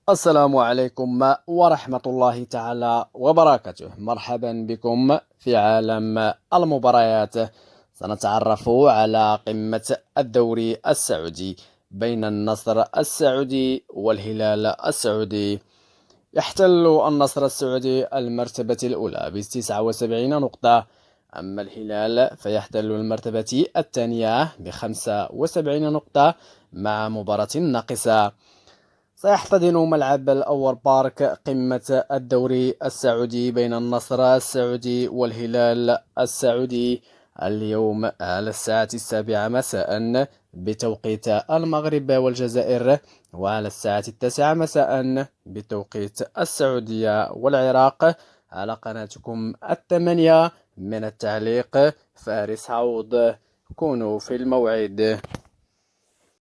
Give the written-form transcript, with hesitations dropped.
السلام عليكم ورحمة الله تعالى وبركاته. مرحبا بكم في عالم المباريات. سنتعرف على قمة الدوري السعودي بين النصر السعودي والهلال السعودي. يحتل النصر السعودي المرتبة الأولى ب79 نقطة، أما الهلال فيحتل المرتبة الثانية ب75 نقطة مع مباراة ناقصة. سيحتضن ملعب الأور بارك قمة الدوري السعودي بين النصر السعودي والهلال السعودي اليوم على الساعة 7 مساء بتوقيت المغرب والجزائر، وعلى الساعة 9 مساء بتوقيت السعودية والعراق، على قناتكم 8 من التعليق. فارس عوض. كونوا في الموعد.